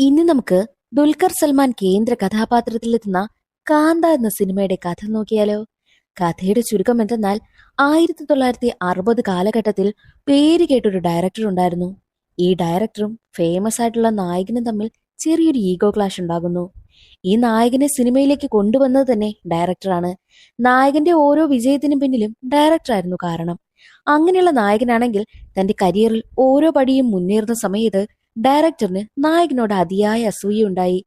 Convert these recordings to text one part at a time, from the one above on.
ഇന്ന് നമുക്ക് ദുൽഖർ സൽമാൻ കേന്ദ്ര കഥാപാത്രത്തിലെത്തുന്ന കാന്ത എന്ന സിനിമയുടെ കഥ നോക്കിയാലോ. കഥയുടെ ചുരുക്കം എന്തെന്നാൽ 1960 കാലഘട്ടത്തിൽ പേര് കേട്ടൊരു ഡയറക്ടർ ഉണ്ടായിരുന്നു. ഈ ഡയറക്ടറും ഫേമസ് ആയിട്ടുള്ള നായകനും തമ്മിൽ ചെറിയൊരു ഈഗോ ക്ലാഷ് ഉണ്ടാകുന്നു. ഈ നായകനെ സിനിമയിലേക്ക് കൊണ്ടുവന്നത് തന്നെ ഡയറക്ടറാണ്. നായകന്റെ ഓരോ വിജയത്തിനും പിന്നിലും ഡയറക്ടറായിരുന്നു കാരണം. അങ്ങനെയുള്ള നായകനാണെങ്കിൽ തന്റെ കരിയറിൽ ഓരോ പടിയും മുന്നേറുന്ന സമയത്ത് ഡയറക്ടറിന് നായകനോട് അതിയായ അസൂയുണ്ടായി.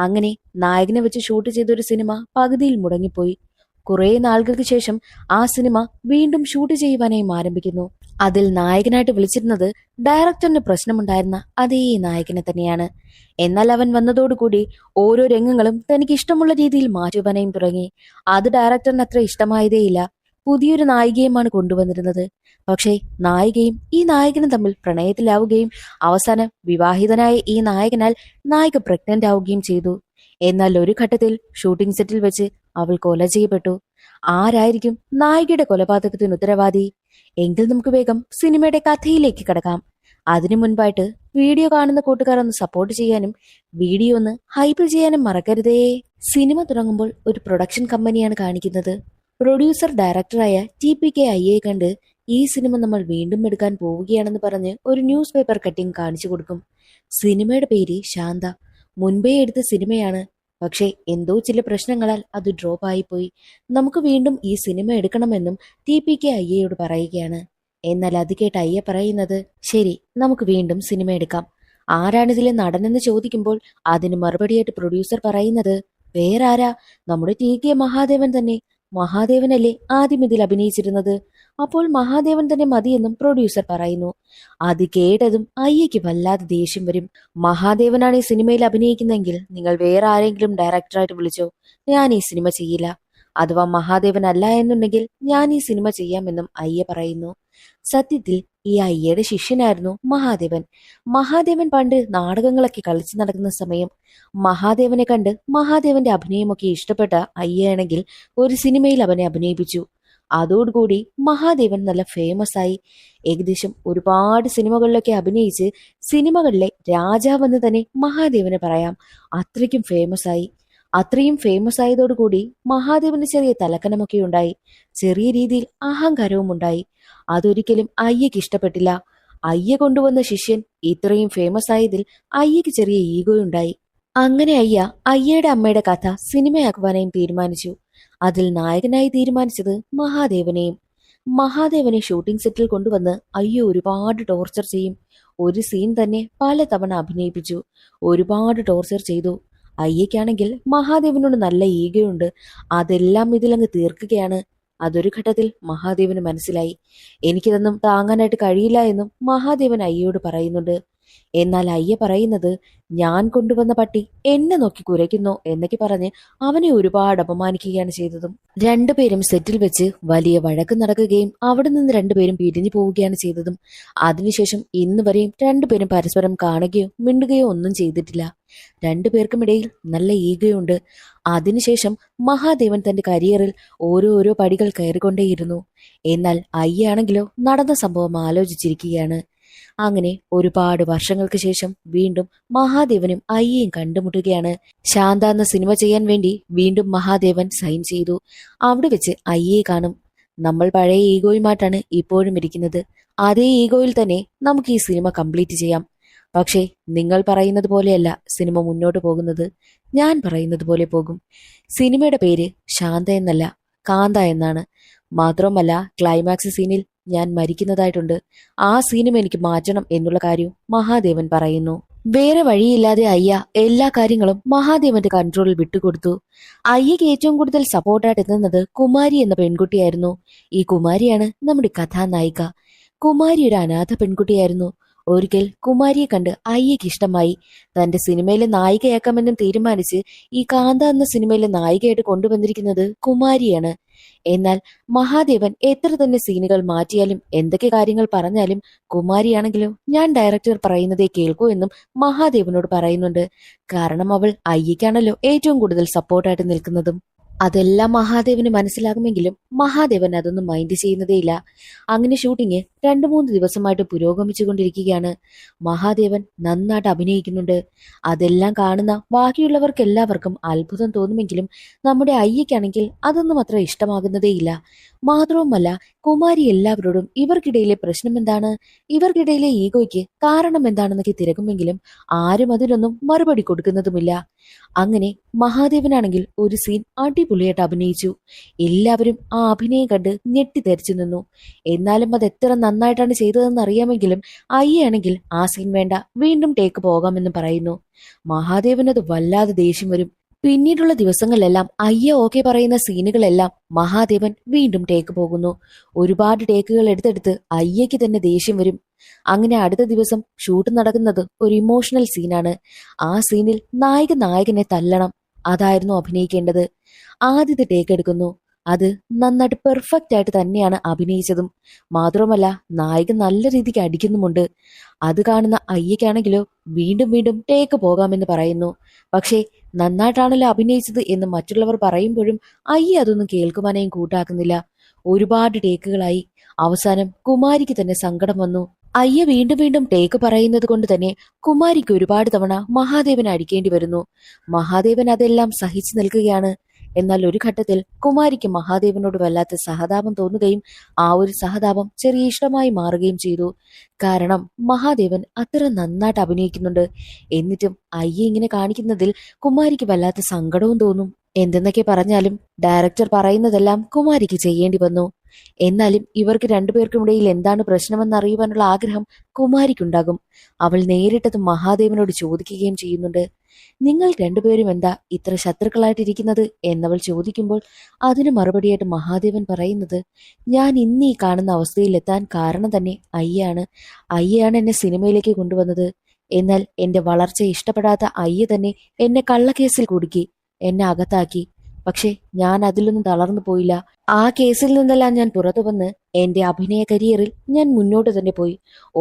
അങ്ങനെ നായകനെ വെച്ച് ഷൂട്ട് ചെയ്ത ഒരു സിനിമ പകുതിയിൽ മുടങ്ങിപ്പോയി. കുറെ നാളുകൾക്ക് ശേഷം ആ സിനിമ വീണ്ടും ഷൂട്ട് ചെയ്യുവാനായി ആരംഭിക്കുന്നു. അതിൽ നായകനായിട്ട് വിളിച്ചിരുന്നത് ഡയറക്ടറിന് പ്രശ്നമുണ്ടായിരുന്ന അതേ നായകനെ തന്നെയാണ്. എന്നാൽ അവൻ വന്നതോടുകൂടി ഓരോ രംഗങ്ങളും തനിക്ക് ഇഷ്ടമുള്ള രീതിയിൽ മാറ്റുവാനായും തുടങ്ങി. അത് ഡയറക്ടറിന് അത്ര ഇഷ്ടമായതേയില്ല. പുതിയൊരു നായികയുമാണ് കൊണ്ടുവന്നിരുന്നത്. പക്ഷേ നായികയും ഈ നായകനും തമ്മിൽ പ്രണയത്തിലാവുകയും അവസാനം വിവാഹിതനായ ഈ നായകനാൽ നായിക പ്രഗ്നന്റ് ആവുകയും ചെയ്തു. എന്നാൽ ഒരു ഘട്ടത്തിൽ ഷൂട്ടിംഗ് സെറ്റിൽ വെച്ച് അവൾ കൊല ചെയ്യപ്പെട്ടു. ആരായിരിക്കും നായികയുടെ കൊലപാതകത്തിന് ഉത്തരവാദി? എങ്കിൽ നമുക്ക് വേഗം സിനിമയുടെ കഥയിലേക്ക് കടക്കാം. അതിനു മുൻപായിട്ട് വീഡിയോ കാണുന്ന കൂട്ടുകാർ ഒന്ന് സപ്പോർട്ട് ചെയ്യാനും വീഡിയോ ഒന്ന് ഹൈപ്പ് ചെയ്യാനും മറക്കരുതേ. സിനിമ തുടങ്ങുമ്പോൾ ഒരു പ്രൊഡക്ഷൻ കമ്പനിയാണ് കാണിക്കുന്നത്. പ്രൊഡ്യൂസർ ഡയറക്ടറായ TPK അയ്യയെ കണ്ട് ഈ സിനിമ നമ്മൾ വീണ്ടും എടുക്കാൻ പോവുകയാണെന്ന് പറഞ്ഞ് ഒരു ന്യൂസ് പേപ്പർ കട്ടിംഗ് കാണിച്ചു കൊടുക്കും. സിനിമയുടെ പേര് ശാന്ത. മുൻപേ എടുത്ത സിനിമയാണ്. പക്ഷേ എന്തോ ചില പ്രശ്നങ്ങളാൽ അത് ഡ്രോപ്പ് ആയിപ്പോയി. നമുക്ക് വീണ്ടും ഈ സിനിമ എടുക്കണമെന്നും TPK അയ്യയോട് പറയുകയാണ്. എന്നാൽ അത് കേട്ട് അയ്യ പറയുന്നത്, ശരി, നമുക്ക് വീണ്ടും സിനിമ എടുക്കാം. ആരാണിതിലെ നടനെന്ന് ചോദിക്കുമ്പോൾ അതിന് മറുപടിയായിട്ട് പ്രൊഡ്യൂസർ പറയുന്നത്, വേറെ ആരാ, നമ്മുടെ TK മഹാദേവൻ തന്നെ. മഹാദേവനല്ലേ ആദ്യം ഇതിൽ അഭിനയിച്ചിരുന്നത്. അപ്പോൾ മഹാദേവൻ തന്നെ മതിയെന്നും പ്രൊഡ്യൂസർ പറയുന്നു. അത് കേട്ടതും അയ്യയ്ക്ക് വല്ലാതെ ദേഷ്യം വരും. മഹാദേവനാണ് ഈ സിനിമയിൽ അഭിനയിക്കുന്നെങ്കിൽ നിങ്ങൾ വേറെ ആരെങ്കിലും ഡയറക്ടറായിട്ട് വിളിച്ചോ, ഞാൻ ഈ സിനിമ ചെയ്യില്ല. അഥവാ മഹാദേവൻ അല്ല എന്നുണ്ടെങ്കിൽ ഞാൻ ഈ സിനിമ ചെയ്യാമെന്നും അയ്യ പറയുന്നു. സത്യത്തിൽ ഈ അയ്യയുടെ ശിഷ്യനായിരുന്നു മഹാദേവൻ. മഹാദേവൻ പണ്ട് നാടകങ്ങളൊക്കെ കളിച്ചു നടക്കുന്ന സമയം മഹാദേവനെ കണ്ട് മഹാദേവന്റെ അഭിനയമൊക്കെ ഇഷ്ടപ്പെട്ട അയ്യയാണെങ്കിൽ ഒരു സിനിമയിൽ അവനെ അഭിനയിപ്പിച്ചു. അതോടുകൂടി മഹാദേവൻ നല്ല ഫേമസ് ആയി. ഏകദേശം ഒരുപാട് സിനിമകളിലൊക്കെ അഭിനയിച്ച് സിനിമകളിലെ രാജാവെന്ന് തന്നെ മഹാദേവന് പറയാം. അത്രയ്ക്കും ഫേമസ് ആയി. അത്രയും ഫേമസ് ആയതോടുകൂടി മഹാദേവന് ചെറിയ തലക്കനമൊക്കെ ഉണ്ടായി. ചെറിയ രീതിയിൽ അഹങ്കാരവും ഉണ്ടായി. അതൊരിക്കലും അയ്യക്ക് ഇഷ്ടപ്പെട്ടില്ല. അയ്യ കൊണ്ടുവന്ന ശിഷ്യൻ ഇത്രയും ഫേമസ് ആയതിൽ അയ്യക്ക് ചെറിയ ഈഗോ ഉണ്ടായി. അങ്ങനെ അയ്യയുടെ അമ്മയുടെ കഥ സിനിമയാക്കുവാനായും തീരുമാനിച്ചു. അതിൽ നായകനായി തീരുമാനിച്ചത് മഹാദേവനെയും. മഹാദേവനെ ഷൂട്ടിംഗ് സെറ്റിൽ കൊണ്ടുവന്ന് അയ്യ ഒരുപാട് ടോർച്ചർ ചെയ്യും. ഒരു സീൻ തന്നെ പല തവണ അഭിനയിപ്പിച്ചു. ഒരുപാട് ടോർച്ചർ ചെയ്തു. അയ്യയ്ക്കാണെങ്കിൽ മഹാദേവനോട് നല്ല ഈഗയുണ്ട്. അതെല്ലാം ഇതിലങ്ങ് തീർക്കുകയാണ്. അതൊരു ഘട്ടത്തിൽ മഹാദേവന് മനസ്സിലായി. എനിക്കിതൊന്നും താങ്ങാനായിട്ട് കഴിയില്ല എന്നും മഹാദേവൻ അയ്യയോട് പറയുന്നുണ്ട്. എന്നാൽ അയ്യ പറയുന്നത്, ഞാൻ കൊണ്ടുവന്ന പട്ടി എന്നെ നോക്കി കുരയ്ക്കുന്നു എന്നൊക്കെ പറഞ്ഞ് അവനെ ഒരുപാട് അപമാനിക്കുകയാണ് ചെയ്തതും. രണ്ടുപേരും സെറ്റിൽ വെച്ച് വലിയ വഴക്ക് നടക്കുകയും അവിടെ നിന്ന് രണ്ടുപേരും പിരിഞ്ഞു പോവുകയാണ് ചെയ്തതും. അതിനുശേഷം ഇന്ന് വരെയും രണ്ടുപേരും പരസ്പരം കാണുകയോ മിണ്ടുകയോ ഒന്നും ചെയ്തിട്ടില്ല. രണ്ടുപേർക്കുമിടയിൽ നല്ല ഈഗയുണ്ട്. അതിനുശേഷം മഹാദേവൻ തന്റെ കരിയറിൽ ഓരോ പടികൾ കയറിക്കൊണ്ടേയിരുന്നു. എന്നാൽ അയ്യാണെങ്കിലോ നടന്ന സംഭവം ആലോചിച്ചിരിക്കുകയാണ്. അങ്ങനെ ഒരുപാട് വർഷങ്ങൾക്ക് ശേഷം വീണ്ടും മഹാദേവനും അയ്യയും കണ്ടുമുട്ടുകയാണ്. ശാന്ത എന്ന സിനിമ ചെയ്യാൻ വേണ്ടി വീണ്ടും മഹാദേവൻ സൈൻ ചെയ്തു. അവിടെ വെച്ച് അയ്യയെ കാണും. നമ്മൾ പഴയ ഈഗോയുമായിട്ടാണ് ഇപ്പോഴും ഇരിക്കുന്നത്. അതേ ഈഗോയിൽ തന്നെ നമുക്ക് ഈ സിനിമ കംപ്ലീറ്റ് ചെയ്യാം. പക്ഷേ നിങ്ങൾ പറയുന്നത് പോലെയല്ല സിനിമ മുന്നോട്ട് പോകുന്നത്. ഞാൻ പറയുന്നത് പോലെ പോകും. സിനിമയുടെ പേര് ശാന്ത എന്നല്ല, കാന്ത എന്നാണ്. മാത്രമല്ല ക്ലൈമാക്സ് സീനിൽ ഞാൻ മരിക്കുന്നതായിട്ടുണ്ട്. ആ സീനും എനിക്ക് മാറ്റണം എന്നുള്ള കാര്യവും മഹാദേവൻ പറയുന്നു. വേറെ വഴിയില്ലാതെ അയ്യ എല്ലാ കാര്യങ്ങളും മഹാദേവന്റെ കൺട്രോളിൽ വിട്ടുകൊടുത്തു. അയ്യക്ക് ഏറ്റവും കൂടുതൽ സപ്പോർട്ടായിട്ട് എത്തുന്നത് കുമാരി എന്ന പെൺകുട്ടിയായിരുന്നു. ഈ കുമാരിയാണ് നമ്മുടെ കഥാനായിക. കുമാരി ഒരു അനാഥ പെൺകുട്ടിയായിരുന്നു. ഒരിക്കൽ കുമാരിയെ കണ്ട് അയ്യക്ക് ഇഷ്ടമായി. തന്റെ സിനിമയിലെ നായികയാക്കാമെന്നും തീരുമാനിച്ച് ഈ കാന്ത എന്ന സിനിമയിലെ നായികയായിട്ട് കൊണ്ടുവന്നിരിക്കുന്നത് കുമാരിയാണ്. എന്നാൽ മഹാദേവൻ എത്ര തന്നെ സീനുകൾ മാറ്റിയാലും എന്തൊക്കെ കാര്യങ്ങൾ പറഞ്ഞാലും കുമാരിയാണെങ്കിലോ ഞാൻ ഡയറക്ടർ പറയുന്നതേ കേൾക്കൂ എന്നും മഹാദേവനോട് പറയുന്നുണ്ട്. കാരണം അവൾ അയ്യക്കാണല്ലോ ഏറ്റവും കൂടുതൽ സപ്പോർട്ടായിട്ട് നിൽക്കുന്നതും. അതെല്ലാം മഹാദേവന് മനസ്സിലാകുമെങ്കിലും മഹാദേവൻ അതൊന്നും മൈൻഡ് ചെയ്യുന്നതേയില്ല. അങ്ങനെ ഷൂട്ടിങ് 2-3 ദിവസമായിട്ട് പുരോഗമിച്ചുകൊണ്ടിരിക്കുകയാണ്. മഹാദേവൻ നന്നായിട്ട് അഭിനയിക്കുന്നുണ്ട്. അതെല്ലാം കാണുന്ന ബാക്കിയുള്ളവർക്ക് എല്ലാവർക്കും അത്ഭുതം തോന്നുമെങ്കിലും നമ്മുടെ അയ്യയ്ക്കാണെങ്കിൽ അതൊന്നും അത്ര ഇഷ്ടമാകുന്നതേയില്ല. മാത്രവുമല്ല, കുമാരി എല്ലാവരോടും ഇവർക്കിടയിലെ പ്രശ്നം എന്താണ്, ഇവർക്കിടയിലെ ഈഗോയ്ക്ക് കാരണം എന്താണെന്നൊക്കെ തിരക്കുമെങ്കിലും ആരും അതിനൊന്നും മറുപടി കൊടുക്കുന്നതുമില്ല. അങ്ങനെ മഹാദേവനാണെങ്കിൽ ഒരു സീൻ അടിപൊളിയായിട്ട് അഭിനയിച്ചു. എല്ലാവരും ആ അഭിനയം കണ്ട് ഞെട്ടിത്തെറിച്ചു നിന്നു. എന്നാലും അത് എത്ര നന്നായിട്ടാണ് ചെയ്തതെന്ന് അറിയാമെങ്കിലും അയ്യാണെങ്കിൽ ആ സീൻ വേണ്ട, വീണ്ടും ടേക്ക് പോകാമെന്ന് പറയുന്നു. മഹാദേവനത് വല്ലാതെ ദേഷ്യം വരും. പിന്നീടുള്ള ദിവസങ്ങളിലെല്ലാം അയ്യ ഓക്കെ പറയുന്ന സീനുകളെല്ലാം മഹാദേവൻ വീണ്ടും ടേക്ക് പോകുന്നു. ഒരുപാട് ടേക്കുകൾ എടുത്തെടുത്ത് അയ്യയ്ക്ക് തന്നെ ദേഷ്യം വരും. അങ്ങനെ അടുത്ത ദിവസം ഷൂട്ട് നടക്കുന്നത് ഒരു ഇമോഷണൽ സീനാണ്. ആ സീനിൽ നായകനെ തല്ലണം, അതായിരുന്നു അഭിനയിക്കേണ്ടത്. ആദ്യത്തെ ടേക്ക് എടുക്കുന്നു. അത് നന്നായിട്ട് പെർഫെക്റ്റ് ആയിട്ട് തന്നെയാണ് അഭിനയിച്ചതും. മാത്രമല്ല, നായകൻ നല്ല രീതിക്ക് അടിക്കുന്നുമുണ്ട്. അത് കാണുന്ന അയ്യക്കാണെങ്കിലോ വീണ്ടും വീണ്ടും ടേക്ക് പോകാമെന്ന് പറയുന്നു. പക്ഷേ നന്നായിട്ടാണല്ലോ അഭിനയിച്ചത് എന്ന് മറ്റുള്ളവർ പറയുമ്പോഴും അയ്യ അതൊന്നും കേൾക്കുവാനേയും കൂട്ടാക്കുന്നില്ല. ഒരുപാട് ടേക്കുകളായി. അവസാനം കുമാരിക്ക് തന്നെ സങ്കടം വന്നു. അയ്യ വീണ്ടും വീണ്ടും ടേക്ക് പറയുന്നത് കൊണ്ട് തന്നെ കുമാരിക്ക് ഒരുപാട് തവണ മഹാദേവനെ അടിക്കേണ്ടി വരുന്നു. മഹാദേവൻ അതെല്ലാം സഹിച്ചു നിൽക്കുകയാണ്. എന്നാൽ ഒരു ഘട്ടത്തിൽ കുമാരിക്ക് മഹാദേവനോട് വല്ലാത്ത സഹതാപം തോന്നുകയും ആ ഒരു സഹതാപം ചെറിയ ഇഷ്ടമായി മാറുകയും ചെയ്തു. കാരണം മഹാദേവൻ അത്ര നന്നായിട്ട് അഭിനയിക്കുന്നുണ്ട്. എന്നിട്ടും അയ്യ ഇങ്ങനെ കാണിക്കുന്നതിൽ കുമാരിക്ക് വല്ലാത്ത സങ്കടവും തോന്നും. എന്തെന്നൊക്കെ പറഞ്ഞാലും ഡയറക്ടർ പറയുന്നതെല്ലാം കുമാരിക്ക് ചെയ്യേണ്ടി വന്നു. എന്നാലും ഇവർക്ക് രണ്ടുപേർക്കുമിടയിൽ എന്താണ് പ്രശ്നമെന്ന് അറിയുവാനുള്ള ആഗ്രഹം കുമാരിക്കുണ്ടാകും. അവൾ നേരിട്ടത് മഹാദേവനോട് ചോദിക്കുകയും ചെയ്യുന്നുണ്ട്. നിങ്ങൾ രണ്ടുപേരും എന്താ ഇത്ര ശത്രുക്കളായിട്ടിരിക്കുന്നത് എന്നവൾ ചോദിക്കുമ്പോൾ അതിന് മറുപടിയായിട്ട് മഹാദേവൻ പറയുന്നത്, ഞാൻ ഇന്ന് ഈ കാണുന്ന അവസ്ഥയിലെത്താൻ കാരണം തന്നെ അയ്യാണ് എന്നെ സിനിമയിലേക്ക് കൊണ്ടുവന്നത്. എന്നാൽ എന്റെ വളർച്ച ഇഷ്ടപ്പെടാത്ത അയ്യ തന്നെ എന്നെ കള്ളക്കേസിൽ കുടുക്കി, എന്നെ അകത്താക്കി. പക്ഷെ ഞാൻ അതിലൊന്നും തളർന്നു പോയില്ല. ആ കേസിൽ നിന്നെല്ലാം ഞാൻ പുറത്തു വന്ന് എന്റെ അഭിനയ കരിയറിൽ ഞാൻ മുന്നോട്ട് തന്നെ പോയി.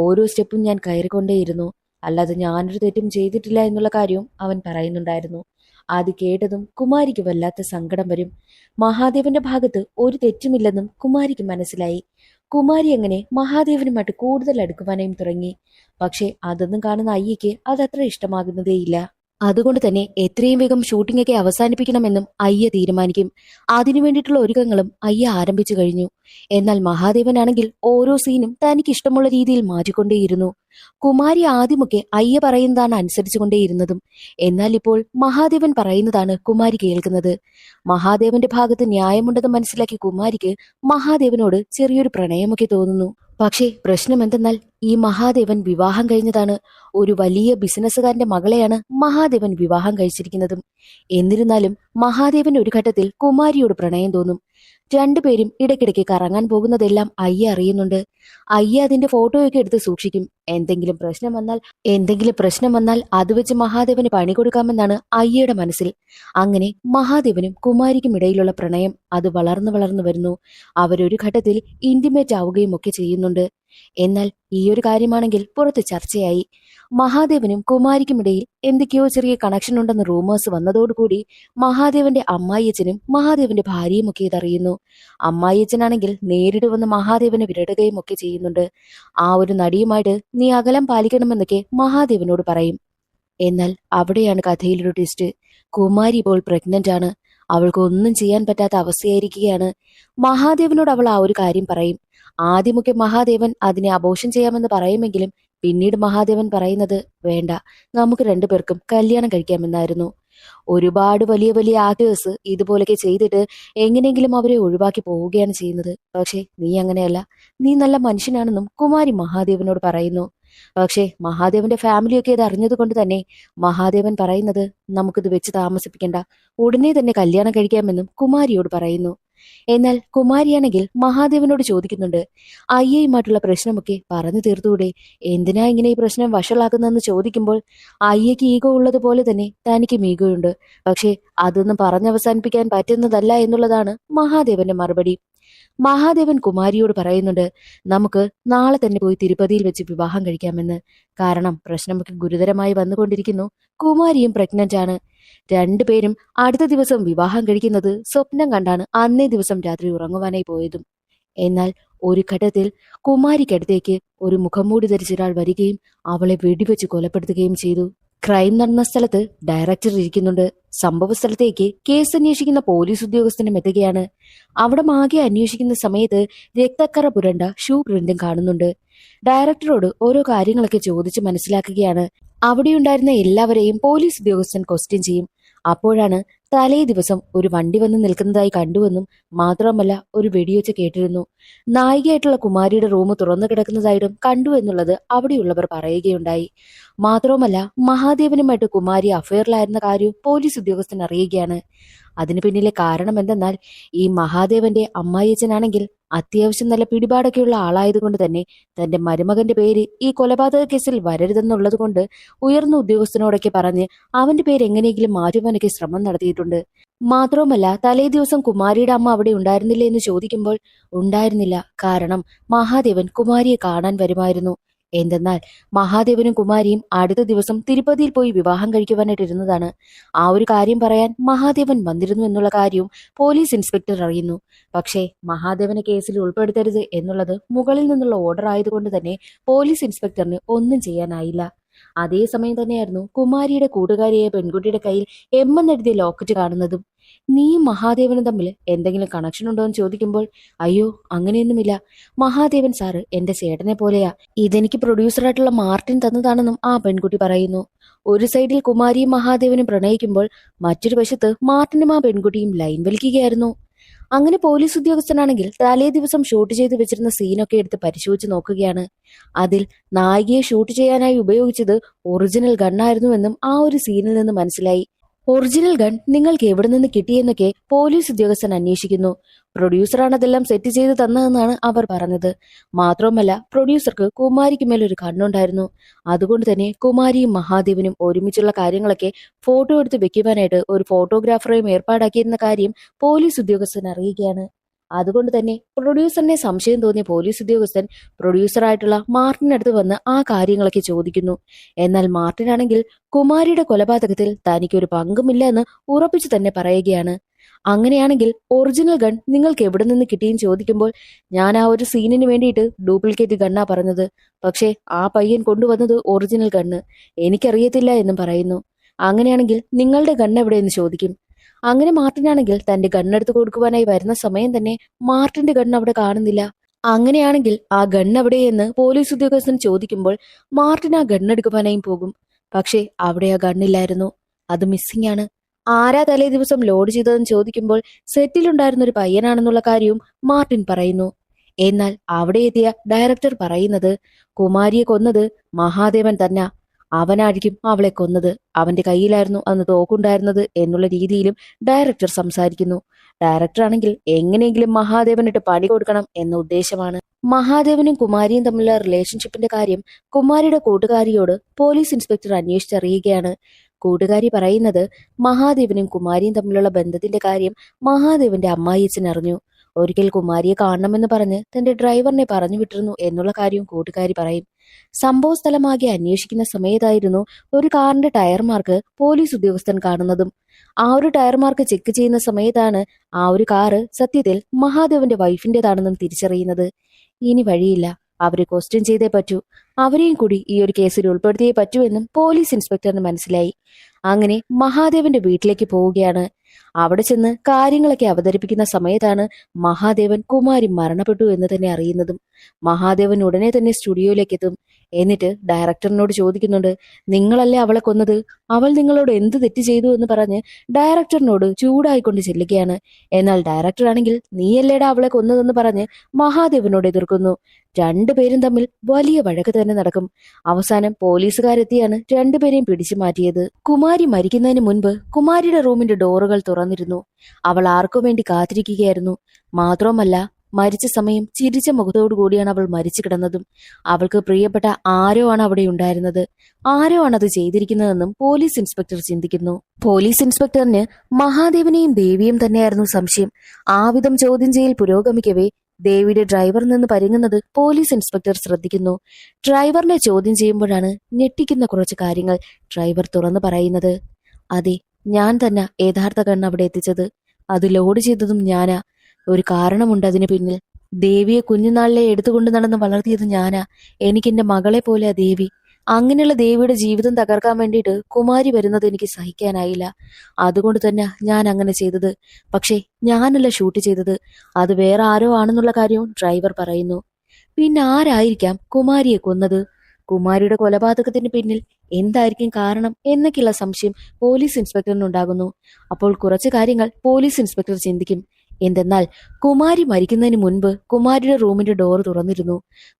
ഓരോ സ്റ്റെപ്പും ഞാൻ കയറിക്കൊണ്ടേയിരുന്നു. അല്ലാതെ ഞാനൊരു തെറ്റും ചെയ്തിട്ടില്ല എന്നുള്ള കാര്യവും അവൻ പറയുന്നുണ്ടായിരുന്നു. അത് കേട്ടതും കുമാരിക്ക് വല്ലാത്ത സങ്കടം വരും. മഹാദേവന്റെ ഭാഗത്ത് ഒരു തെറ്റുമില്ലെന്നും കുമാരിക്ക് മനസ്സിലായി. കുമാരി അങ്ങനെ മഹാദേവനുമായിട്ട് കൂടുതൽ അടുക്കുവാനായും തുടങ്ങി. പക്ഷെ അതൊന്നും കാണുന്ന അയ്യയ്ക്ക് അതത്ര ഇഷ്ടമാകുന്നതേയില്ല. അതുകൊണ്ട് തന്നെ എത്രയും വേഗം ഷൂട്ടിംഗ് ഒക്കെ അവസാനിപ്പിക്കണമെന്നും അയ്യ തീരുമാനിക്കും. അതിനു വേണ്ടിയിട്ടുള്ള ഒരുക്കങ്ങളും അയ്യ ആരംഭിച്ചു കഴിഞ്ഞു. എന്നാൽ മഹാദേവനാണെങ്കിൽ ഓരോ സീനും തനിക്ക് ഇഷ്ടമുള്ള രീതിയിൽ മാറ്റിക്കൊണ്ടേയിരുന്നു. കുമാരി ആദ്യമൊക്കെ അയ്യ പറയുന്നതാണ് അനുസരിച്ചുകൊണ്ടേയിരുന്നതും. എന്നാൽ ഇപ്പോൾ മഹാദേവൻ പറയുന്നതാണ് കുമാരി കേൾക്കുന്നത്. മഹാദേവന്റെ ഭാഗത്ത് ന്യായമുണ്ടെന്ന് മനസ്സിലാക്കി കുമാരിക്ക് മഹാദേവനോട് ചെറിയൊരു പ്രണയമൊക്കെ തോന്നുന്നു. പക്ഷേ പ്രശ്നം എന്തെന്നാൽ ഈ മഹാദേവൻ വിവാഹം കഴിഞ്ഞതാണ്. ഒരു വലിയ ബിസിനസ്സുകാരന്റെ മകളെയാണ് മഹാദേവൻ വിവാഹം കഴിച്ചിരിക്കുന്നതും. എന്നിരുന്നാലും മഹാദേവൻ ഒരു ഘട്ടത്തിൽ കുമാരിയോട് പ്രണയം തോന്നും. രണ്ടുപേരും ഇടയ്ക്കിടയ്ക്ക് കറങ്ങാൻ പോകുന്നതെല്ലാം അയ്യ അറിയുന്നുണ്ട്. അയ്യ അതിന്റെ ഫോട്ടോയൊക്കെ എടുത്ത് സൂക്ഷിക്കും. എന്തെങ്കിലും പ്രശ്നം വന്നാൽ അത് വെച്ച് മഹാദേവന് പണി കൊടുക്കാമെന്നാണ് അയ്യയുടെ മനസ്സിൽ. അങ്ങനെ മഹാദേവനും കുമാരിക്കും ഇടയിലുള്ള പ്രണയം അത് വളർന്നു വരുന്നു. അവരൊരു ഘട്ടത്തിൽ ഇന്റിമേറ്റ് ആവുകയും ഒക്കെ ചെയ്യുന്നുണ്ട്. എന്നാൽ ഈ ഒരു കാര്യമാണെങ്കിൽ പുറത്ത് ചർച്ചയായി. മഹാദേവനും കുമാരിക്കുമിടയിൽ എന്തൊക്കെയോ ചെറിയ കണക്ഷൻ ഉണ്ടെന്ന് റൂമേഴ്സ് വന്നതോടുകൂടി മഹാദേവന്റെ അമ്മായിയച്ഛനും മഹാദേവന്റെ ഭാര്യയും ഒക്കെ ഇതറിയുന്നു. അമ്മായിയച്ഛനാണെങ്കിൽ നേരിട്ട് വന്ന് മഹാദേവനെ വിരടുകയും ഒക്കെ ചെയ്യുന്നുണ്ട്. ആ ഒരു നടിയുമായിട്ട് നീ അകലം പാലിക്കണമെന്നൊക്കെ മഹാദേവനോട് പറയും. എന്നാൽ അവിടെയാണ് കഥയിലൊരു ട്വിസ്റ്റ്. കുമാരി ഇപ്പോൾ പ്രഗ്നന്റ് ആണ്. അവൾക്ക് ഒന്നും ചെയ്യാൻ പറ്റാത്ത അവസ്ഥയായിരിക്കുകയാണ്. മഹാദേവനോട് അവൾ ആ ഒരു കാര്യം പറയും. ആദ്യമൊക്കെ മഹാദേവൻ അതിനെ അബോർഷൻ ചെയ്യാമെന്ന് പറയുമെങ്കിലും പിന്നീട് മഹാദേവൻ പറയുന്നത് വേണ്ട, നമുക്ക് രണ്ടുപേർക്കും കല്യാണം കഴിക്കാമെന്നായിരുന്നു. ഒരുപാട് വലിയ വലിയ ആക്ടേഴ്സ് ഇതുപോലൊക്കെ ചെയ്തിട്ട് എങ്ങനെയെങ്കിലും അവരെ ഒഴിവാക്കി പോവുകയാണ് ചെയ്യുന്നത്. പക്ഷെ നീ അങ്ങനെയല്ല, നീ നല്ല മനുഷ്യനാണെന്നും കുമാരി മഹാദേവനോട് പറയുന്നു. പക്ഷേ മഹാദേവന്റെ ഫാമിലിയൊക്കെ ഇത് അറിഞ്ഞത് കൊണ്ട് തന്നെ മഹാദേവൻ പറയുന്നത് നമുക്കിത് വെച്ച് താമസിപ്പിക്കണ്ട, ഉടനെ തന്നെ കല്യാണം കഴിക്കാമെന്നും കുമാരിയോട് പറയുന്നു. എന്നാൽ കുമാരിയാണെങ്കിൽ മഹാദേവനോട് ചോദിക്കുന്നുണ്ട്, അയ്യയുമായിട്ടുള്ള പ്രശ്നമൊക്കെ പറഞ്ഞു തീർത്തുകൂടെ, എന്തിനാ ഇങ്ങനെ ഈ പ്രശ്നം വഷളാക്കുന്നതെന്ന് ചോദിക്കുമ്പോൾ അയ്യയ്ക്ക് ഈഗോ ഉള്ളതുപോലെ തന്നെ തനിക്കും ഈഗോയുണ്ട്. പക്ഷേ അതൊന്നും പറഞ്ഞവസാനിപ്പിക്കാൻ പറ്റുന്നതല്ല എന്നുള്ളതാണ് മഹാദേവന്റെ മറുപടി. മഹാദേവൻ കുമാരിയോട് പറയുന്നുണ്ട്, നമുക്ക് നാളെ തന്നെ പോയി തിരുപ്പതിയിൽ വെച്ച് വിവാഹം കഴിക്കാമെന്ന്. കാരണം പ്രശ്നമൊക്കെ ഗുരുതരമായി വന്നുകൊണ്ടിരിക്കുന്നു. കുമാരിയും പ്രഗ്നന്റ് ആണ്. രണ്ടുപേരും അടുത്ത ദിവസം വിവാഹം കഴിക്കുന്നത് സ്വപ്നം കണ്ടാണ് അന്നേ ദിവസം രാത്രി ഉറങ്ങുവാനായി പോയതും. എന്നാൽ ഒരു ഘട്ടത്തിൽ കുമാരിക്കടുത്തേക്ക് ഒരു മുഖംമൂടി ധരിച്ച ഒരാൾ വരികയും അവളെ വെടിവെച്ച് കൊലപ്പെടുത്തുകയും ചെയ്തു. ക്രൈം നടന്ന സ്ഥലത്ത് ഡയറക്ടർ ഇരിക്കുന്നുണ്ട്. സംഭവ സ്ഥലത്തേക്ക് കേസ് അന്വേഷിക്കുന്ന പോലീസ് ഉദ്യോഗസ്ഥനും എത്തുകയാണ്. അവിടെ ആകെ അന്വേഷിക്കുന്ന സമയത്ത് രക്തക്കറ പുരണ്ട ഷൂ പ്രിന്റും കാണുന്നുണ്ട്. ഡയറക്ടറോട് ഓരോ കാര്യങ്ങളൊക്കെ ചോദിച്ച് മനസ്സിലാക്കുകയാണ്. അവിടെയുണ്ടായിരുന്ന എല്ലാവരെയും പോലീസ് ഉദ്യോഗസ്ഥൻ ക്വസ്റ്റ്യൻ ചെയ്യും. അപ്പോഴാണ് തലേ ദിവസം ഒരു വണ്ടി വന്ന് നിൽക്കുന്നതായി കണ്ടുവെന്നും മാത്രമല്ല ഒരു വെടിയൊച്ച കേട്ടിരുന്നു. നായികയായിട്ടുള്ള കുമാരിയുടെ റൂം തുറന്നു കിടക്കുന്നതായിട്ടും കണ്ടു എന്നുള്ളത് അവിടെയുള്ളവർ പറയുകയുണ്ടായി. മാത്രവുമല്ല മഹാദേവനുമായിട്ട് കുമാരി അഫയറിലായിരുന്ന കാര്യം പോലീസ് ഉദ്യോഗസ്ഥൻ അറിയുകയാണ്. അതിനു പിന്നിലെ കാരണം എന്തെന്നാൽ ഈ മഹാദേവന്റെ അമ്മായിയച്ഛനാണെങ്കിൽ അത്യാവശ്യം നല്ല പിടിപാടൊക്കെയുള്ള ആളായതുകൊണ്ട് തന്നെ തന്റെ മരുമകന്റെ പേര് ഈ കൊലപാതക കേസിൽ വരരുതെന്നുള്ളത് കൊണ്ട് ഉയർന്ന ഉദ്യോഗസ്ഥനോടൊക്കെ പറഞ്ഞ് അവന്റെ പേര് എങ്ങനെയെങ്കിലും മാറ്റുവാനൊക്കെ ശ്രമം നടത്തിയിട്ടുണ്ട്. മാത്രവുമല്ല തലേ ദിവസം കുമാരിയുടെ അമ്മ അവിടെ ഉണ്ടായിരുന്നില്ലേ എന്ന് ചോദിക്കുമ്പോൾ ഉണ്ടായിരുന്നില്ല. കാരണം മഹാദേവൻ കുമാരിയെ കാണാൻ വരുമായിരുന്നു. എന്തെന്നാൽ മഹാദേവനും കുമാരിയും അടുത്ത ദിവസം തിരുപ്പതിയിൽ പോയി വിവാഹം കഴിക്കുവാനായിട്ട് ഇരുന്നതാണ്. ആ ഒരു കാര്യം പറയാൻ മഹാദേവൻ വന്നിരുന്നു എന്നുള്ള കാര്യവും പോലീസ് ഇൻസ്പെക്ടർ അറിയുന്നു. പക്ഷേ മഹാദേവനെ കേസിൽ ഉൾപ്പെടുത്തരുത് എന്നുള്ളത് മുകളിൽ നിന്നുള്ള ഓർഡർ ആയതുകൊണ്ട് തന്നെ പോലീസ് ഇൻസ്പെക്ടറിന് ഒന്നും ചെയ്യാനായില്ല. അതേസമയം തന്നെയായിരുന്നു കുമാരിയുടെ കൂട്ടുകാരിയായ പെൺകുട്ടിയുടെ കയ്യിൽ എന്നെഴുതിയ ലോക്കറ്റ് കാണുന്നതും. നീയും മഹാദേവനും തമ്മിൽ എന്തെങ്കിലും കണക്ഷൻ ഉണ്ടോ എന്ന് ചോദിക്കുമ്പോൾ അയ്യോ അങ്ങനെയൊന്നുമില്ല, മഹാദേവൻ സാറ് എന്റെ ചേട്ടനെ പോലെയാ, ഇതെനിക്ക് പ്രൊഡ്യൂസറായിട്ടുള്ള മാർട്ടിൻ തന്നതാണെന്നും ആ പെൺകുട്ടി പറയുന്നു. ഒരു സൈഡിൽ കുമാരിയും മഹാദേവനും പ്രണയിക്കുമ്പോൾ മറ്റൊരു വശത്ത് മാർട്ടിനും ആ പെൺകുട്ടിയും ലൈൻ വലിക്കുകയായിരുന്നു. അങ്ങനെ പോലീസ് ഉദ്യോഗസ്ഥനാണെങ്കിൽ തലേ ദിവസം ഷൂട്ട് ചെയ്ത് വെച്ചിരുന്ന സീനൊക്കെ എടുത്ത് പരിശോധിച്ച് നോക്കുകയാണ്. അതിൽ നായികയെ ഷൂട്ട് ചെയ്യാനായി ഉപയോഗിച്ചത് ഒറിജിനൽ ഗണ്ണായിരുന്നുവെന്നും ആ ഒരു സീനിൽ നിന്ന് മനസ്സിലായി. ഒറിജിനൽ ഗൺ നിങ്ങൾക്ക് എവിടെ നിന്ന് കിട്ടിയെന്നൊക്കെ പോലീസ് ഉദ്യോഗസ്ഥൻ അന്വേഷിക്കുന്നു. പ്രൊഡ്യൂസറാണ് അതെല്ലാം സെറ്റ് ചെയ്ത് തന്നതെന്നാണ് അവർ പറഞ്ഞത്. മാത്രവുമല്ല പ്രൊഡ്യൂസർക്ക് കുമാരിക്ക് മേലൊരു കണ്ണുണ്ടായിരുന്നു. അതുകൊണ്ട് തന്നെ കുമാരിയും മഹാദേവനും ഒരുമിച്ചുള്ള കാര്യങ്ങളൊക്കെ ഫോട്ടോ എടുത്ത് വെക്കുവാനായിട്ട് ഒരു ഫോട്ടോഗ്രാഫറെയും ഏർപ്പാടാക്കിയിരുന്ന കാര്യം പോലീസ് ഉദ്യോഗസ്ഥൻ അറിയുകയാണ്. അതുകൊണ്ട് തന്നെ പ്രൊഡ്യൂസറിനെ സംശയം തോന്നിയ പോലീസ് ഉദ്യോഗസ്ഥൻ പ്രൊഡ്യൂസറായിട്ടുള്ള മാർട്ടിനടുത്ത് വന്ന് ആ കാര്യങ്ങളൊക്കെ ചോദിക്കുന്നു. എന്നാൽ മാർട്ടിനാണെങ്കിൽ കുമാരിയുടെ കൊലപാതകത്തിൽ തനിക്കൊരു പങ്കുമില്ല എന്ന് ഉറപ്പിച്ചു തന്നെ പറയുകയാണ്. അങ്ങനെയാണെങ്കിൽ ഒറിജിനൽ ഗൺ നിങ്ങൾക്ക് എവിടെ നിന്ന് കിട്ടിയെന്ന് ചോദിക്കുമ്പോൾ ഞാൻ ആ ഒരു സീനിന് വേണ്ടിയിട്ട് ഡ്യൂപ്ലിക്കേറ്റ് ഗണ്ണാ പറഞ്ഞത്, പക്ഷേ ആ പയ്യൻ കൊണ്ടുവന്നത് ഒറിജിനൽ ഗണ്ണ്, എനിക്കറിയത്തില്ല എന്നും പറയുന്നു. അങ്ങനെയാണെങ്കിൽ നിങ്ങളുടെ ഗണ്ണ് എവിടെയെന്ന് ചോദിക്കും. അങ്ങനെ മാർട്ടിനാണെങ്കിൽ തന്റെ ഗണ്ണെടുത്ത് കൊടുക്കുവാനായി വരുന്ന സമയം തന്നെ മാർട്ടിന്റെ ഗണ്ണ് അവിടെ കാണുന്നില്ല. അങ്ങനെയാണെങ്കിൽ ആ ഗണ്ണ് എവിടെയെന്ന് പോലീസ് ഉദ്യോഗസ്ഥൻ ചോദിക്കുമ്പോൾ മാർട്ടിൻ ആ ഗണ്ണെടുക്കുവാനായി പോകും. പക്ഷേ അവിടെ ആ ഗണ്ണില്ലായിരുന്നു, അത് മിസ്സിംഗ് ആണ്. ആരാ തലേ ദിവസം ലോഡ് ചെയ്തതെന്ന് ചോദിക്കുമ്പോൾ സെറ്റിലുണ്ടായിരുന്ന ഒരു പയ്യനാണെന്നുള്ള കാര്യവും മാർട്ടിൻ പറയുന്നു. എന്നാൽ അവിടെ എത്തിയ ഡയറക്ടർ പറയുന്നത് കുമാരിയെ കൊന്നത് മഹാദേവൻ തന്നെ, അവനായിരിക്കും അവളെ കൊന്നത്, അവന്റെ കയ്യിലായിരുന്നു അന്ന് തോക്കുണ്ടായിരുന്നത് എന്നുള്ള രീതിയിലും ഡയറക്ടർ സംസാരിക്കുന്നു. ഡയറക്ടർ ആണെങ്കിൽ എങ്ങനെയെങ്കിലും മഹാദേവനിട്ട് പണി കൊടുക്കണം എന്ന ഉദ്ദേശമാണ്. മഹാദേവനും കുമാരിയും തമ്മിലുള്ള റിലേഷൻഷിപ്പിന്റെ കാര്യം കുമാരിയുടെ കൂട്ടുകാരിയോട് പോലീസ് ഇൻസ്പെക്ടർ അന്വേഷിച്ചറിയുകയാണ്. കൂട്ടുകാരി പറയുന്നത് മഹാദേവനും കുമാരിയും തമ്മിലുള്ള ബന്ധത്തിന്റെ കാര്യം മഹാദേവന്റെ അമ്മായിയച്ഛൻ അറിഞ്ഞു. ഒരിക്കൽ കുമാരിയെ കാണണമെന്ന് പറഞ്ഞ് തന്റെ ഡ്രൈവറിനെ പറഞ്ഞു വിട്ടിരുന്നു എന്നുള്ള കാര്യവും കൂട്ടുകാരി പറയും. സംഭവ സ്ഥലമാകെ അന്വേഷിക്കുന്ന സമയത്തായിരുന്നു ഒരു കാറിന്റെ ടയർ മാർക്ക് പോലീസ് ഉദ്യോഗസ്ഥൻ കാണുന്നതും. ആ ഒരു ടയർ മാർക്ക് ചെക്ക് ചെയ്യുന്ന സമയത്താണ് ആ ഒരു കാറ് സത്യത്തിൽ മഹാദേവന്റെ വൈഫിന്റേതാണെന്നും തിരിച്ചറിയുന്നത്. ഇനി വഴിയില്ല, അവരെ ക്വസ്റ്റ്യൻ ചെയ്തേ പറ്റൂ, അവരെയും കൂടി ഈ ഒരു കേസിൽ ഉൾപ്പെടുത്തിയേ പറ്റൂ എന്നും പോലീസ് ഇൻസ്പെക്ടറിന് മനസ്സിലായി. അങ്ങനെ മഹാദേവന്റെ വീട്ടിലേക്ക് പോവുകയാണ്. അവിടെ ചെന്ന് കാര്യങ്ങളൊക്കെ അവതരിപ്പിക്കുന്ന സമയത്താണ് മഹാദേവൻ കുമാരി മരണപ്പെട്ടു എന്ന് തന്നെ അറിയുന്നതും. മഹാദേവൻ ഉടനെ തന്നെ സ്റ്റുഡിയോയിലേക്ക് എത്തും. എന്നിട്ട് ഡയറക്ടറിനോട് ചോദിക്കുന്നുണ്ട്, നിങ്ങളല്ലേ അവളെ കൊന്നത്, അവൾ നിങ്ങളോട് എന്ത് തെറ്റ് ചെയ്തു എന്ന് പറഞ്ഞ് ഡയറക്ടറിനോട് ചൂടായിക്കൊണ്ട് ചെല്ലുകയാണ്. എന്നാൽ ഡയറക്ടർ ആണെങ്കിൽ നീയല്ലേടാ അവളെ കൊന്നതെന്ന് പറഞ്ഞ് മഹാദേവനോട് എതിർക്കുന്നു. രണ്ടുപേരും തമ്മിൽ വലിയ വഴക്ക് തന്നെ നടക്കും. അവസാനം പോലീസുകാരെത്തിയാണ് രണ്ടുപേരെയും പിടിച്ചു മാറ്റിയത്. കുമാരി മരിക്കുന്നതിന് മുൻപ് കുമാരിയുടെ റൂമിന്റെ ഡോറുകൾ തുറന്നിരുന്നു. അവൾ ആർക്കു വേണ്ടി കാത്തിരിക്കുകയായിരുന്നു. മാത്രവുമല്ല മരിച്ച സമയം ചിരിച്ച മുഖത്തോടു കൂടിയാണ് അവൾ മരിച്ചു കിടന്നതും. അവൾക്ക് പ്രിയപ്പെട്ട ആരോ ആണ് അവിടെ ഉണ്ടായിരുന്നത്. ആരോ ആണ് അത് ചെയ്തിരിക്കുന്നതെന്നും പോലീസ് ഇൻസ്പെക്ടർ ചിന്തിക്കുന്നു. പോലീസ് ഇൻസ്പെക്ടറിന് മഹാദേവനെയും ദേവിയും തന്നെയായിരുന്നു സംശയം. ആവിധം ചോദ്യം ചെയ്യൽ പുരോഗമിക്കവേ ദേവിയുടെ ഡ്രൈവറിൽ നിന്ന് പരുങ്ങുന്നത് പോലീസ് ഇൻസ്പെക്ടർ ശ്രദ്ധിക്കുന്നു. ഡ്രൈവറിനെ ചോദ്യം ചെയ്യുമ്പോഴാണ് ഞെട്ടിക്കുന്ന കുറച്ച് കാര്യങ്ങൾ ഡ്രൈവർ തുറന്നു പറയുന്നത്. അതെ, ഞാൻ തന്നെ യഥാർത്ഥ ഗണ്ണ് അവിടെ എത്തിച്ചത്, അത് ലോഡ് ചെയ്തതും ഞാനാ. ഒരു കാരണമുണ്ട് അതിന് പിന്നിൽ. ദേവിയെ കുഞ്ഞുനാളിലെ എടുത്തുകൊണ്ട് നടന്ന് വളർത്തിയത് ഞാനാ. എനിക്ക് എന്റെ മകളെ പോലെയാ ദേവി. അങ്ങനെയുള്ള ദേവിയുടെ ജീവിതം തകർക്കാൻ വേണ്ടിയിട്ട് കുമാരി വരുന്നത് എനിക്ക് സഹിക്കാനായില്ല. അതുകൊണ്ട് തന്നെ ഞാൻ അങ്ങനെ ചെയ്തത്. പക്ഷേ ഞാനല്ല ഷൂട്ട് ചെയ്തത്, അത് വേറെ ആരോ ആണെന്നുള്ള കാര്യവും ഡ്രൈവർ പറയുന്നു. പിന്നെ ആരായിരിക്കാം കുമാരിയെ കൊന്നത്? കുമാരിയുടെ കൊലപാതകത്തിന് പിന്നിൽ എന്തായിരിക്കും കാരണം എന്നൊക്കെയുള്ള സംശയം പോലീസ് ഇൻസ്പെക്ടറിനുണ്ടാകുന്നു. അപ്പോൾ കുറച്ച് കാര്യങ്ങൾ പോലീസ് ഇൻസ്പെക്ടർ ചിന്തിക്കും. എന്തെന്നാൽ കുമാരി മരിക്കുന്നതിന് മുൻപ് കുമാരിയുടെ റൂമിന്റെ ഡോർ തുറന്നിരുന്നു.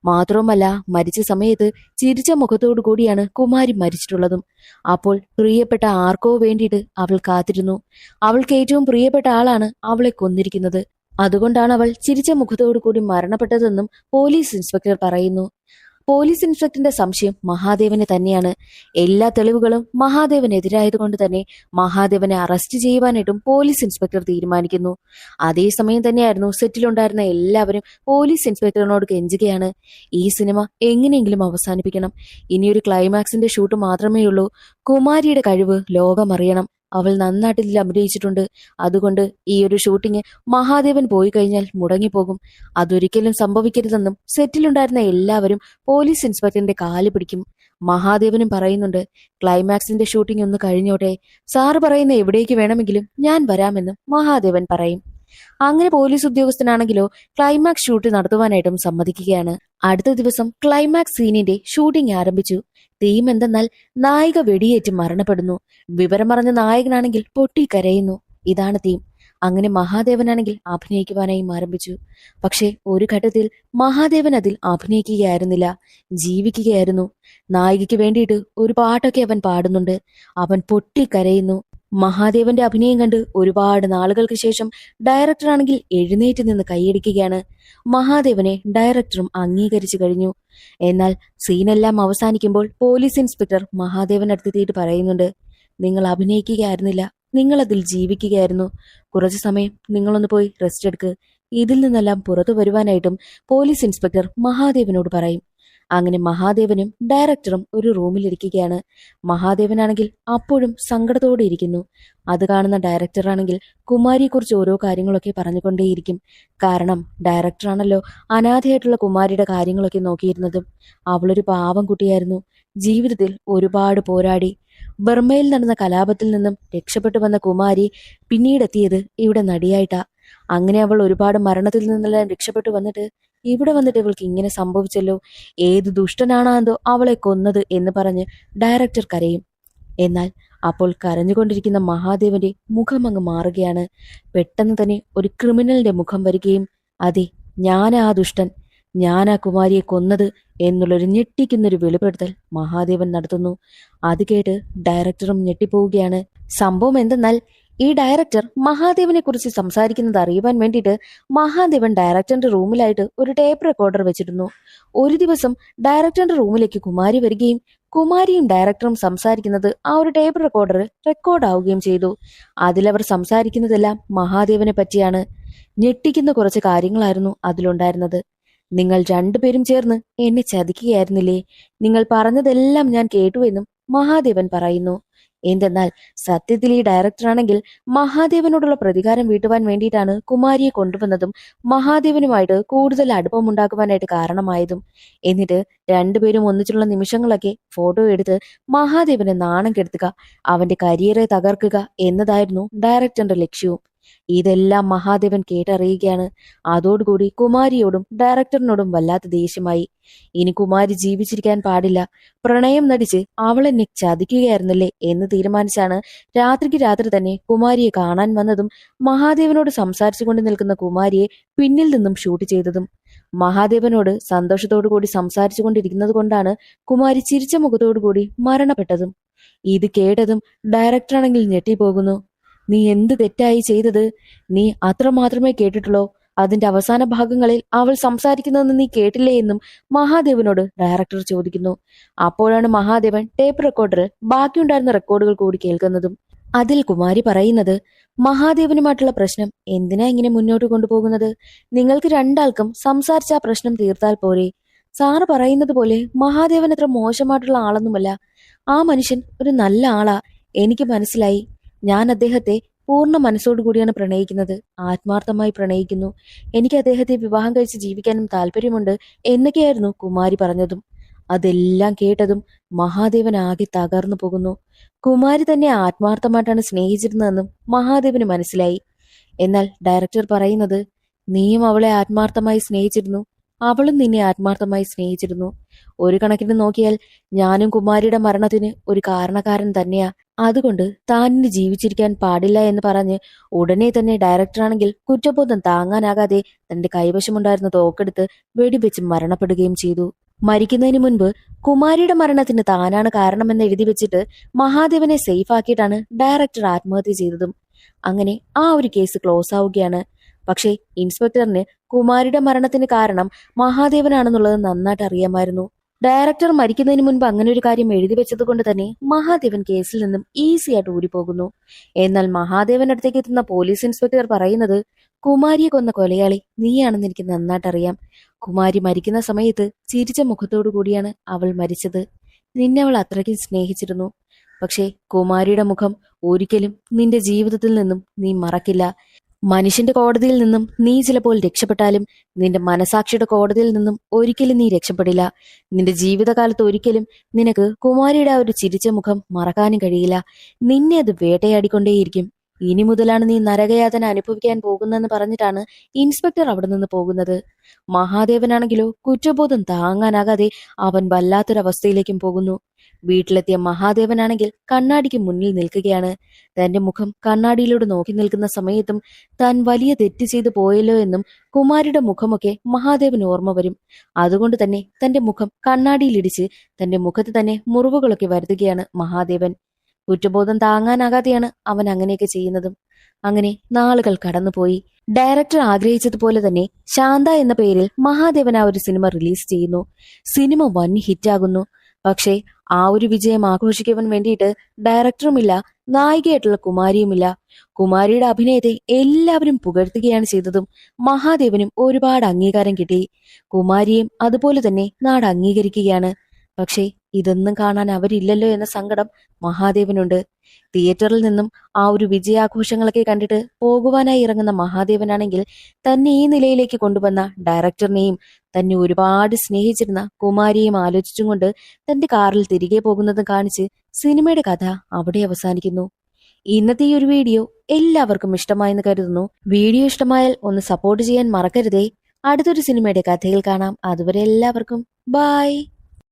മാത്രവുമല്ല, മരിച്ച സമയത്ത് ചിരിച്ച മുഖത്തോടു കൂടിയാണ് കുമാരി മരിച്ചിട്ടുള്ളതും. അപ്പോൾ പ്രിയപ്പെട്ട ആർക്കോ വേണ്ടിയിട്ട് അവൾ കാത്തിരുന്നു. അവൾക്ക് ഏറ്റവും പ്രിയപ്പെട്ട ആളാണ് അവളെ കൊന്നിരിക്കുന്നത്. അതുകൊണ്ടാണ് അവൾ ചിരിച്ച മുഖത്തോടു കൂടി മരണപ്പെട്ടതെന്നും പോലീസ് ഇൻസ്പെക്ടർ പറയുന്നു. പോലീസ് ഇൻസ്പെക്ടറിന്റെ സംശയം മഹാദേവനെ തന്നെയാണ്. എല്ലാ തെളിവുകളും മഹാദേവനെതിരായതുകൊണ്ട് തന്നെ മഹാദേവനെ അറസ്റ്റ് ചെയ്യുവാനായിട്ടും പോലീസ് ഇൻസ്പെക്ടർ തീരുമാനിക്കുന്നു. അതേസമയം തന്നെയായിരുന്നു സെറ്റിലുണ്ടായിരുന്ന എല്ലാവരും പോലീസ് ഇൻസ്പെക്ടറിനോട് കെഞ്ചുകയാണ്. ഈ സിനിമ എങ്ങനെയെങ്കിലും അവസാനിപ്പിക്കണം. ഇനിയൊരു ക്ലൈമാക്സിന്റെ ഷൂട്ട് മാത്രമേ ഉള്ളൂ. കുമാരിയുടെ കഴിവ് ലോകമറിയണം. അവൾ നന്നായിട്ട് ഇതിൽ അഭിനയിച്ചിട്ടുണ്ട്. അതുകൊണ്ട് ഈ ഒരു ഷൂട്ടിങ് മഹാദേവൻ പോയി കഴിഞ്ഞാൽ മുടങ്ങിപ്പോകും. അതൊരിക്കലും സംഭവിക്കരുതെന്നും സെറ്റിലുണ്ടായിരുന്ന എല്ലാവരും പോലീസ് ഇൻസ്പെക്ടറിന്റെ കാല് പിടിക്കും. മഹാദേവനും പറയുന്നുണ്ട്, ക്ലൈമാക്സിന്റെ ഷൂട്ടിംഗ് ഒന്ന് കഴിഞ്ഞോട്ടെ, സാറ് പറയുന്ന എവിടേക്ക് വേണമെങ്കിലും ഞാൻ വരാമെന്നും മഹാദേവൻ പറയും. അങ്ങനെ പോലീസ് ഉദ്യോഗസ്ഥനാണെങ്കിലോ ക്ലൈമാക്സ് ഷൂട്ട് നടത്തുവാനായിട്ടും സമ്മതിക്കുകയാണ്. അടുത്ത ദിവസം ക്ലൈമാക്സ് സീനിന്റെ ഷൂട്ടിംഗ് ആരംഭിച്ചു. തീം എന്തെന്നാൽ നായിക വെടിയേറ്റ് മരണപ്പെടുന്നു. വിവരമറിഞ്ഞ നായകനാണെങ്കിൽ പൊട്ടിക്കരയുന്നു. ഇതാണ് തീം. അങ്ങനെ മഹാദേവനാണെങ്കിൽ അഭിനയിക്കുവാനായും ആരംഭിച്ചു. പക്ഷെ ഒരു ഘട്ടത്തിൽ മഹാദേവൻ അതിൽ അഭിനയിക്കുകയായിരുന്നില്ല, ജീവിക്കുകയായിരുന്നു. നായികയ്ക്ക് വേണ്ടിയിട്ട് ഒരു പാട്ടൊക്കെ അവൻ പാടുന്നുണ്ട്. അവൻ പൊട്ടിക്കരയുന്നു. മഹാദേവന്റെ അഭിനയം കണ്ട് ഒരുപാട് നാളുകൾക്ക് ശേഷം ഡയറക്ടറാണെങ്കിൽ എഴുന്നേറ്റ് നിന്ന് കൈയടിക്കുകയാണ്. മഹാദേവനെ ഡയറക്ടറും അംഗീകരിച്ചു കഴിഞ്ഞു. എന്നാൽ സീനെല്ലാം അവസാനിക്കുമ്പോൾ പോലീസ് ഇൻസ്പെക്ടർ മഹാദേവനടുത്തെത്തിയിട്ട് പറയുന്നുണ്ട്, നിങ്ങൾ അഭിനയിക്കുകയായിരുന്നില്ല, നിങ്ങൾ അതിൽ ജീവിക്കുകയായിരുന്നു. കുറച്ചു സമയം നിങ്ങളൊന്ന് പോയി റെസ്റ്റ് എടുക്ക്. ഇതിൽ നിന്നെല്ലാം പുറത്തു വരുവാനായിട്ടും പോലീസ് ഇൻസ്പെക്ടർ മഹാദേവനോട് പറയും. അങ്ങനെ മഹാദേവനും ഡയറക്ടറും ഒരു റൂമിലിരിക്കുകയാണ്. മഹാദേവനാണെങ്കിൽ അപ്പോഴും സങ്കടത്തോടെ ഇരിക്കുന്നു. അത് കാണുന്ന ഡയറക്ടറാണെങ്കിൽ കുമാരിയെക്കുറിച്ച് ഓരോ കാര്യങ്ങളൊക്കെ പറഞ്ഞുകൊണ്ടേയിരിക്കും. കാരണം ഡയറക്ടറാണല്ലോ അനാഥയായിട്ടുള്ള കുമാരിയുടെ കാര്യങ്ങളൊക്കെ നോക്കിയിരുന്നതും. അവളൊരു പാവം കുട്ടിയായിരുന്നു. ജീവിതത്തിൽ ഒരുപാട് പോരാടി. ബർമയിൽ നടന്ന കലാപത്തിൽ നിന്നും രക്ഷപ്പെട്ടു വന്ന കുമാരി പിന്നീടെത്തിയത് ഇവിടെ നടിയായിട്ടാ. അങ്ങനെ അവൾ ഒരുപാട് മരണത്തിൽ നിന്നെല്ലാം രക്ഷപ്പെട്ടു വന്നിട്ട് ഇവിടെ വന്നിട്ട് ഇവൾക്ക് ഇങ്ങനെ സംഭവിച്ചല്ലോ, ഏത് ദുഷ്ടനാണോ അവളെ കൊന്നത് എന്ന് പറഞ്ഞ് ഡയറക്ടർ കരയും. എന്നാൽ അപ്പോൾ കരഞ്ഞുകൊണ്ടിരിക്കുന്ന മഹാദേവന്റെ മുഖം അങ്ങ് മാറുകയാണ്. പെട്ടെന്ന് തന്നെ ഒരു ക്രിമിനലിന്റെ മുഖം വരികയും, അതെ, ഞാനാ ദുഷ്ടൻ, ഞാനാ കുമാരിയെ കൊന്നത് എന്നുള്ളൊരു ഞെട്ടിക്കുന്നൊരു വെളിപ്പെടുത്തൽ മഹാദേവൻ നടത്തുന്നു. അത് കേട്ട് ഡയറക്ടറും ഞെട്ടിപ്പോവുകയാണ്. സംഭവം എന്തെന്നാൽ ഈ ഡയറക്ടർ മഹാദേവനെ കുറിച്ച് സംസാരിക്കുന്നത് അറിയുവാൻ വേണ്ടിയിട്ട് മഹാദേവൻ ഡയറക്ടറിന്റെ റൂമിലായിട്ട് ഒരു ടേപ്പ് റെക്കോർഡർ വെച്ചിരുന്നു. ഒരു ദിവസം ഡയറക്ടറിന്റെ റൂമിലേക്ക് കുമാരി വരികയും കുമാരിയും ഡയറക്ടറും സംസാരിക്കുന്നത് ആ ഒരു ടേപ്പ് റെക്കോർഡറിൽ റെക്കോർഡ് ആവുകയും ചെയ്തു. അതിലവർ സംസാരിക്കുന്നതെല്ലാം മഹാദേവനെ പറ്റിയാണ്. ഞെട്ടിക്കുന്ന കുറച്ച് കാര്യങ്ങളായിരുന്നു അതിലുണ്ടായിരുന്നത്. നിങ്ങൾ രണ്ടുപേരും ചേർന്ന് എന്നെ ചതിക്കുകയായിരുന്നില്ലേ? നിങ്ങൾ പറഞ്ഞതെല്ലാം ഞാൻ കേട്ടുവെന്നും മഹാദേവൻ പറയുന്നു. എന്തെന്നാൽ സത്യത്തിൽ ഈ ഡയറക്ടറാണെങ്കിൽ മഹാദേവനോടുള്ള പ്രതികാരം വീട്ടുവാൻ വേണ്ടിയിട്ടാണ് കുമാരിയെ കൊണ്ടുവന്നതും മഹാദേവനുമായിട്ട് കൂടുതൽ അടുപ്പമുണ്ടാക്കുവാനായിട്ട് കാരണമായതും. എന്നിട്ട് രണ്ടുപേരും ഒന്നിച്ചുള്ള നിമിഷങ്ങളൊക്കെ ഫോട്ടോ എടുത്ത് മഹാദേവനെ നാണം കെടുത്തുക, അവന്റെ കരിയറെ തകർക്കുക എന്നതായിരുന്നു ഡയറക്ടറിന്റെ ലക്ഷ്യവും. ഇതെല്ലാം മഹാദേവൻ കേട്ടറിയുകയാണ്. അതോടുകൂടി കുമാരിയോടും ഡയറക്ടറിനോടും വല്ലാത്ത ദേഷ്യമായി. ഇനി കുമാരി ജീവിച്ചിരിക്കാൻ പാടില്ല, പ്രണയം നടിച്ച് അവൾ എന്നെ ചതിക്കുകയായിരുന്നല്ലേ എന്ന് തീരുമാനിച്ചാണ് രാത്രിക്ക് രാത്രി തന്നെ കുമാരിയെ കാണാൻ വന്നതും മഹാദേവനോട് സംസാരിച്ചു കൊണ്ട് നിൽക്കുന്ന കുമാരിയെ പിന്നിൽ നിന്നും ഷൂട്ട് ചെയ്തതും. മഹാദേവനോട് സന്തോഷത്തോടു കൂടി സംസാരിച്ചു കൊണ്ടിരിക്കുന്നത് കൊണ്ടാണ് കുമാരി ചിരിച്ച മുഖത്തോടു കൂടി മരണപ്പെട്ടതും. ഇത് കേട്ടതും ഡയറക്ടറാണെങ്കിൽ ഞെട്ടിപ്പോകുന്നു. നീ എന്ത് തെറ്റായി ചെയ്തത്? നീ അത്ര മാത്രമേ കേട്ടിട്ടുള്ളൂ, അതിന്റെ അവസാന ഭാഗങ്ങളിൽ അവൾ സംസാരിക്കുന്നതെന്ന് നീ കേട്ടില്ലേ എന്നും മഹാദേവനോട് ഡയറക്ടർ ചോദിക്കുന്നു. അപ്പോഴാണ് മഹാദേവൻ ടേപ്പ് റെക്കോർഡറിൽ ബാക്കിയുണ്ടായിരുന്ന റെക്കോർഡുകൾ കൂടി കേൾക്കുന്നതും. അതിൽ കുമാരി പറയുന്നത്, മഹാദേവനുമായിട്ടുള്ള പ്രശ്നം എന്തിനാ ഇങ്ങനെ മുന്നോട്ട് കൊണ്ടുപോകുന്നത്? നിങ്ങൾക്ക് രണ്ടാൾക്കും സംസാരിച്ച ആ പ്രശ്നം തീർത്താൽ പോരെ? സാറ് പറയുന്നത് പോലെ മഹാദേവൻ അത്ര മോശമായിട്ടുള്ള ആളൊന്നുമല്ല. ആ മനുഷ്യൻ ഒരു നല്ല ആളാ, എനിക്ക് മനസ്സിലായി. ഞാൻ അദ്ദേഹത്തെ പൂർണ്ണ മനസ്സോടു കൂടിയാണ് പ്രണയിക്കുന്നത്, ആത്മാർത്ഥമായി പ്രണയിക്കുന്നു. എനിക്ക് അദ്ദേഹത്തെ വിവാഹം കഴിച്ച് ജീവിക്കാനും താല്പര്യമുണ്ട് എന്നൊക്കെയായിരുന്നു കുമാരി പറഞ്ഞതും. അതെല്ലാം കേട്ടതും മഹാദേവൻ ആകെ തകർന്നു പോകുന്നു. കുമാരി തന്നെ ആത്മാർത്ഥമായിട്ടാണ് സ്നേഹിച്ചിരുന്നതെന്നും മഹാദേവന് മനസ്സിലായി. എന്നാൽ ഡയറക്ടർ പറയുന്നത്, നീയും അവളെ ആത്മാർത്ഥമായി സ്നേഹിച്ചിരുന്നു, അവളും നിന്നെ ആത്മാർത്ഥമായി സ്നേഹിച്ചിരുന്നു. ഒരു കണക്കിന് നോക്കിയാൽ ഞാനും കുമാരിയുടെ മരണത്തിന് ഒരു കാരണക്കാരൻ തന്നെയാ. അതുകൊണ്ട് താൻ ഇനി ജീവിച്ചിരിക്കാൻ പാടില്ല എന്ന് പറഞ്ഞ് ഉടനെ തന്നെ ഡയറക്ടറാണെങ്കിൽ കുറ്റബോധം താങ്ങാനാകാതെ തന്റെ കൈവശമുണ്ടായിരുന്ന തോക്കെടുത്ത് വെടിവെച്ച് മരണപ്പെടുകയും ചെയ്തു. മരിക്കുന്നതിന് മുൻപ് കുമാരിയുടെ മരണത്തിന് താനാണ് കാരണമെന്ന് എഴുതി വെച്ചിട്ട് മഹാദേവനെ സേഫ് ആക്കിയിട്ടാണ് ഡയറക്ടർ ആത്മഹത്യ ചെയ്തതും. അങ്ങനെ ആ ഒരു കേസ് ക്ലോസ് ആവുകയാണ്. പക്ഷേ ഇൻസ്പെക്ടറിന് കുമാരിയുടെ മരണത്തിന് കാരണം മഹാദേവനാണെന്നുള്ളത് നന്നായിട്ട് അറിയാമായിരുന്നു. ഡയറക്ടർ മരിക്കുന്നതിന് മുൻപ് അങ്ങനെ ഒരു കാര്യം എഴുതി വെച്ചത് കൊണ്ട് തന്നെ മഹാദേവൻ കേസിൽ നിന്നും ഈസി ആയിട്ട് ഊരിപ്പോകുന്നു. എന്നാൽ മഹാദേവന്റെ അടുത്തേക്ക് എത്തുന്ന പോലീസ് ഇൻസ്പെക്ടർ പറയുന്നത്, കുമാരിയെ കൊന്ന കൊലയാളി നീയാണെന്ന് എനിക്ക് നന്നായിട്ട് അറിയാം. കുമാരി മരിക്കുന്ന സമയത്ത് ചിരിച്ച മുഖത്തോടു കൂടിയാണ് അവൾ മരിച്ചത്. നിന്നെ അവൾ അത്രയ്ക്കും സ്നേഹിച്ചിരുന്നു. പക്ഷേ കുമാരിയുടെ മുഖം ഒരിക്കലും നിന്റെ ജീവിതത്തിൽ നിന്നും നീ മറക്കില്ല. മനുഷ്യന്റെ കോടതിയിൽ നിന്നും നീ ചിലപ്പോൾ രക്ഷപ്പെട്ടാലും നിന്റെ മനസാക്ഷിയുടെ കോടതിയിൽ നിന്നും ഒരിക്കലും നീ രക്ഷപ്പെടില്ല. നിന്റെ ജീവിതകാലത്ത് ഒരിക്കലും നിനക്ക് കുമാരിയുടെ ആ ഒരു ചിരിച്ച മുഖം മറക്കാനും കഴിയില്ല. നിന്നെ അത് വേട്ടയാടിക്കൊണ്ടേയിരിക്കും. ഇനി മുതലാണ് നീ നരകയാതന അനുഭവിക്കാൻ പോകുന്നതെന്ന് പറഞ്ഞിട്ടാണ് ഇൻസ്പെക്ടർ അവിടെ നിന്ന് പോകുന്നത്. മഹാദേവനാണെങ്കിലോ കുറ്റബോധം താങ്ങാനാകാതെ അവൻ വല്ലാത്തൊരവസ്ഥയിലേക്കും പോകുന്നു. വീട്ടിലെത്തിയ മഹാദേവനാണെങ്കിൽ കണ്ണാടിക്ക് മുന്നിൽ നിൽക്കുകയാണ്. തന്റെ മുഖം കണ്ണാടിയിലൂടെ നോക്കി നിൽക്കുന്ന സമയത്തും താൻ വലിയ തെറ്റ് ചെയ്തു പോയല്ലോ എന്നും കുമാരിയുടെ മുഖമൊക്കെ മഹാദേവന് ഓർമ്മ വരും. അതുകൊണ്ട് തന്നെ തന്റെ മുഖം കണ്ണാടിയിലിടിച്ച് തന്റെ മുഖത്ത് തന്നെ മുറിവുകളൊക്കെ വരുത്തുകയാണ് മഹാദേവൻ. കുറ്റബോധം താങ്ങാനാകാതെയാണ് അവൻ അങ്ങനെയൊക്കെ ചെയ്യുന്നതും. അങ്ങനെ നാളുകൾ കടന്നുപോയി. ഡയറക്ടർ ആഗ്രഹിച്ചതുപോലെ തന്നെ ശാന്ത എന്ന പേരിൽ മഹാദേവൻ ആ ഒരു സിനിമ റിലീസ് ചെയ്യുന്നു. സിനിമ വൻ ഹിറ്റാകുന്നു. പക്ഷേ ആ ഒരു വിജയം ആഘോഷിക്കുവാൻ വേണ്ടിയിട്ട് ഡയറക്ടറുമില്ല, നായികയായിട്ടുള്ള കുമാരിയുമില്ല. കുമാരിയുടെ അഭിനയത്തെ എല്ലാവരും പുകഴ്ത്തുകയാണ് ചെയ്തതും മഹാദേവനും ഒരുപാട് അംഗീകാരം കിട്ടി. കുമാരിയും അതുപോലെ തന്നെ നാട് അംഗീകരിക്കുകയാണ്. പക്ഷേ ഇതൊന്നും കാണാൻ അവരില്ലല്ലോ എന്ന സങ്കടം മഹാദേവനുണ്ട്. തിയേറ്ററിൽ നിന്നും ആ ഒരു വിജയാഘോഷങ്ങളൊക്കെ കണ്ടിട്ട് പോകുവാനായി ഇറങ്ങുന്ന മഹാദേവനാണെങ്കിൽ തന്നെ ഈ നിലയിലേക്ക് കൊണ്ടുവന്ന ഡയറക്ടറിനെയും തന്നെ ഒരുപാട് സ്നേഹിച്ചിരുന്ന കുമാരിയെയും ആലോചിച്ചും കൊണ്ട് തന്റെ കാറിൽ തിരികെ പോകുന്നതും കാണിച്ച് സിനിമയുടെ കഥ അവിടെ അവസാനിക്കുന്നു. ഇന്നത്തെ ഈ ഒരു വീഡിയോ എല്ലാവർക്കും ഇഷ്ടമായെന്ന് കരുതുന്നു. വീഡിയോ ഇഷ്ടമായാൽ ഒന്ന് സപ്പോർട്ട് ചെയ്യാൻ മറക്കരുതേ. അടുത്തൊരു സിനിമയുടെ കഥയിൽ കാണാം. അതുവരെ എല്ലാവർക്കും ബൈ.